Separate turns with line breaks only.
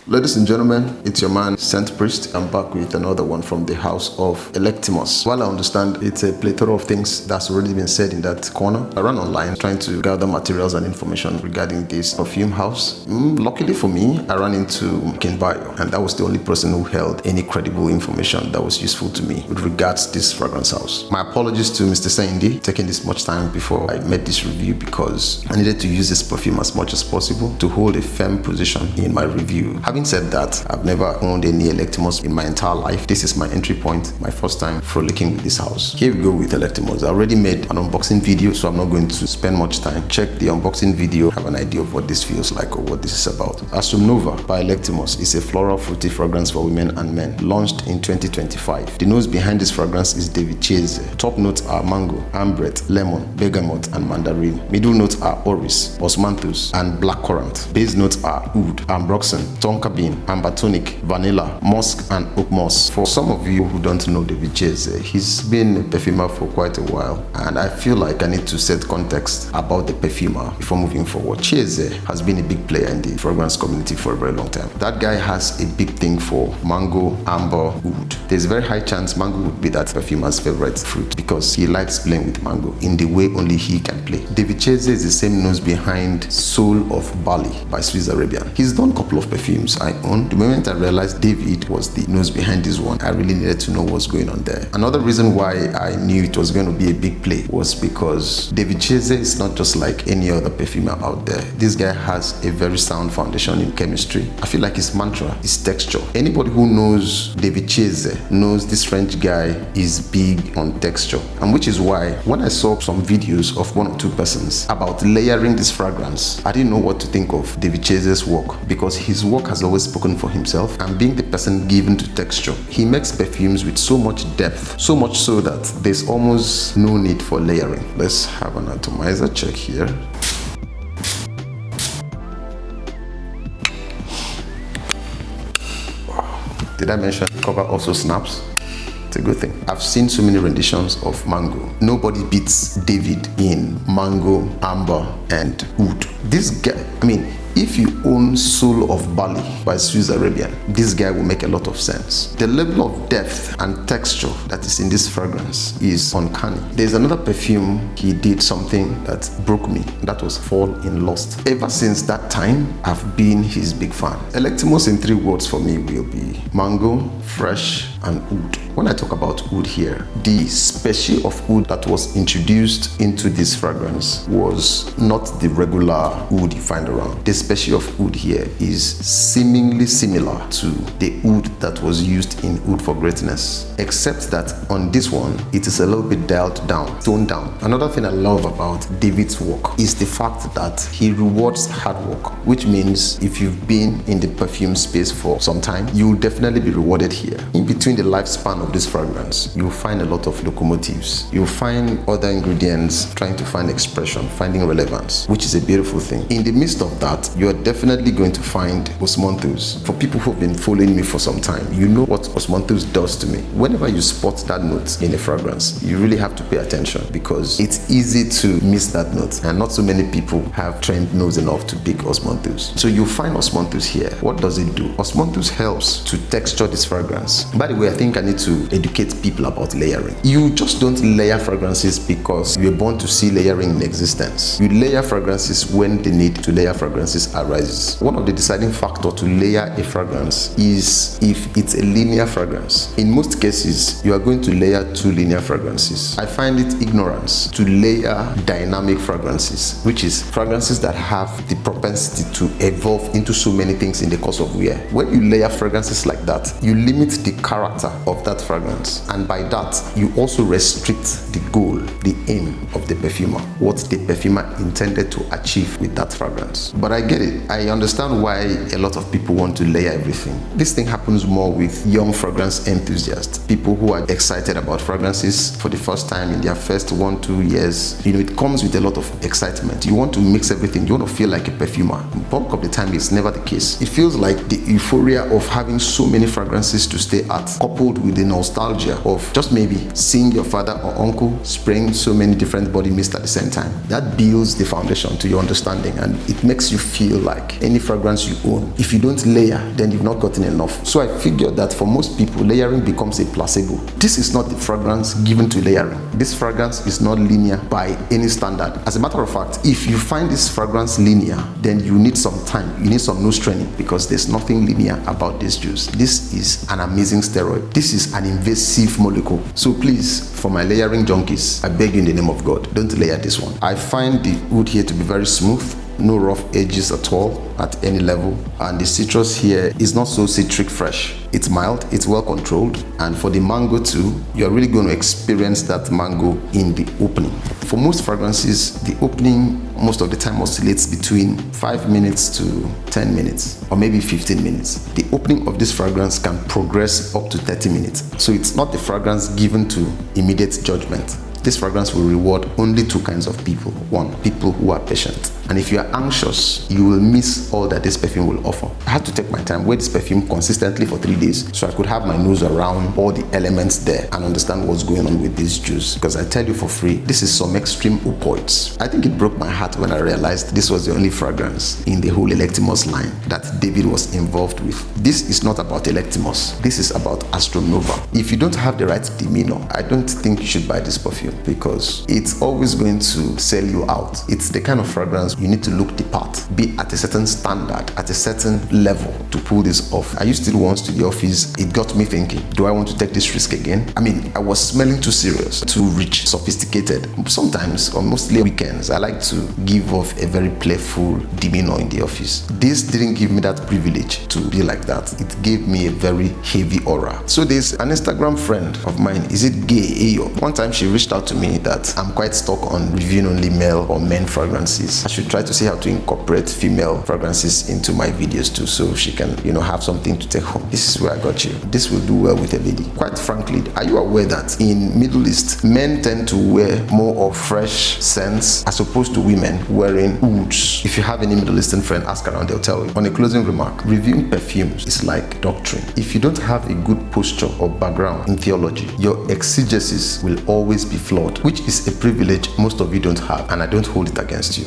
Ladies and gentlemen, it's your man, Saint Priest. I'm back with another one from the house of Electimuss. While I understand it's a plethora of things that's already been said in that corner, I ran online trying to gather materials and information regarding this perfume house. Luckily for me, I ran into King Bayo, and that was the only person who held any credible information that was useful to me with regards to this fragrance house. My apologies to Mr. Saindi taking this much time before I made this review, because I needed to use this perfume as much as possible to hold a firm position in my review. Having said that, I've never owned any Electimuss in my entire life. This is my entry point, my first time frolicking with this house. Here we go with Electimuss. I already made an unboxing video, so I'm not going to spend much time. Check the unboxing video, have an idea of what this feels like or what this is about. Astrum Nova by Electimuss is a floral fruity fragrance for women and men, launched in 2025. The nose behind this fragrance is Devichese. Top notes are mango, ambrette, lemon, bergamot, and mandarin. Middle notes are oris, osmanthus, and blackcurrant. Base notes are oud, ambroxan, tonka bean, amber tonic, vanilla, musk, and oak moss. For some of you who don't know Devichese, he's been a perfumer for quite a while, and I feel like I need to set context about the perfumer before moving forward. Chese has been a big player in the fragrance community for a very long time. That guy has a big thing for mango, amber, oud. There's a very high chance mango would be that perfumer's favorite fruit because he likes playing with mango in the way only he can play. Devichese is the same nose behind Soul of Bali by Swiss Arabian. He's done a couple of perfumes I own. The moment I realized David was the nose behind this one, I really needed to know what's going on there. Another reason why I knew it was going to be a big play was because Devichese is not just like any other perfumer out there. This guy has a very sound foundation in chemistry. I feel like his mantra is texture. Anybody who knows Devichese knows this French guy is big on texture, and which is why when I saw some videos of one or two persons about layering this fragrance, I didn't know what to think of Devichese's work, because his work has always spoken for himself, and being the person given to texture, he makes perfumes with so much depth, so much so that there's almost no need for layering. Let's have an atomizer check here. Did I mention the cover also snaps? It's a good thing. I've seen so many renditions of mango. Nobody beats David in mango, amber, and oud. This guy, if you own Soul of Bali by Swiss Arabian, this guy will make a lot of sense. The level of depth and texture that is in this fragrance is uncanny. There's another perfume he did something that broke me. That was Fall in Lust. Ever since that time, I've been his big fan. Electimuss in 3 words for me will be mango, fresh, and oud. When I talk about oud here, the species of oud that was introduced into this fragrance was not the regular oud you find around. The species of oud here is seemingly similar to the oud that was used in Oud for Greatness, except that on this one, it is a little bit dialed down, toned down. Another thing I love about David's work is the fact that he rewards hard work, which means if you've been in the perfume space for some time, you'll definitely be rewarded here. In between the lifespan of this fragrance, you'll find a lot of locomotives. You'll find other ingredients trying to find expression, finding relevance, which is a beautiful thing. In the midst of that, you are definitely going to find osmanthus. For people who've been following me for some time, you know what osmanthus does to me. Whenever you spot that note in a fragrance, you really have to pay attention, because it's easy to miss that note, and not so many people have trained nose enough to pick osmanthus. So you find osmanthus here. What does it do? Osmanthus helps to texture this fragrance. By the way, I think I need to educate people about layering. You just don't layer fragrances because you were born to see layering in existence. You layer fragrances when the need to layer fragrances arises. One of the deciding factors to layer a fragrance is if it's a linear fragrance. In most cases, you are going to layer 2 linear fragrances. I find it ignorance to layer dynamic fragrances, which is fragrances that have the propensity to evolve into so many things in the course of wear. When you layer fragrances like that, you limit the character of that fragrance, and by that, you also restrict the goal, the aim of the perfumer, what the perfumer intended to achieve with that fragrance. But I get it. I understand why a lot of people want to layer everything. This thing happens more with young fragrance enthusiasts, people who are excited about fragrances for the first time in their first 1-2 years. It comes with a lot of excitement. You want to mix everything. You want to feel like a perfumer. Bulk of the time, it's never the case. It feels like the euphoria of having so many fragrances to stay at, coupled with the nostalgia of just maybe seeing your father or uncle spraying so many different body mists at the same time. That builds the foundation to your understanding, and it makes you feel like any fragrance you own, if you don't layer, then you've not gotten enough. So I figured that for most people, layering becomes a placebo. This is not the fragrance given to layering. This fragrance is not linear by any standard. As a matter of fact, if you find this fragrance linear, then you need some time, you need some nose training, because there's nothing linear about this juice. This is an amazing steroid. This is an invasive molecule. So please, for my layering junkies, I beg you in the name of God, don't layer this one. I find the wood here to be very smooth, no rough edges at all at any level, and the citrus here is not so citric fresh. It's mild, it's well controlled, and for the mango too, you're really going to experience that mango in the opening. For most fragrances, the opening most of the time oscillates between 5 minutes to 10 minutes or maybe 15 minutes. The opening of this fragrance can progress up to 30 minutes. So it's not the fragrance given to immediate judgment. This fragrance will reward only two kinds of people. One, people who are patient. And if you are anxious, you will miss all that this perfume will offer. I had to take my time, wear this perfume consistently for 3 days so I could have my nose around all the elements there and understand what's going on with this juice. Because I tell you for free, this is some extreme opioids. I think it broke my heart when I realized this was the only fragrance in the whole Electimuss line that David was involved with. This is not about Electimuss. This is about Astrum Nova. If you don't have the right demeanor, I don't think you should buy this perfume, because it's always going to sell you out. It's the kind of fragrance you need to look the part, be at a certain standard, at a certain level to pull this off. I used it once to the office. It got me thinking, do I want to take this risk again? I mean, I was smelling too serious, too rich, sophisticated. Sometimes, or mostly weekends, I like to give off a very playful demeanor in the office. This didn't give me that privilege to be like that. It gave me a very heavy aura. So there's an Instagram friend of mine, is it Gay Ayo? One time she reached out to me that I'm quite stuck on reviewing only male or men fragrances. I should try to see how to incorporate female fragrances into my videos too, so she can, have something to take home. This is where I got you. This will do well with a lady. Quite frankly, are you aware that in Middle East, men tend to wear more of fresh scents as opposed to women wearing ouds? If you have any Middle Eastern friend, ask around, they'll tell you. On a closing remark, reviewing perfumes is like doctrine. If you don't have a good posture or background in theology, your exegesis will always be flawed, which is a privilege most of you don't have, and I don't hold it against you.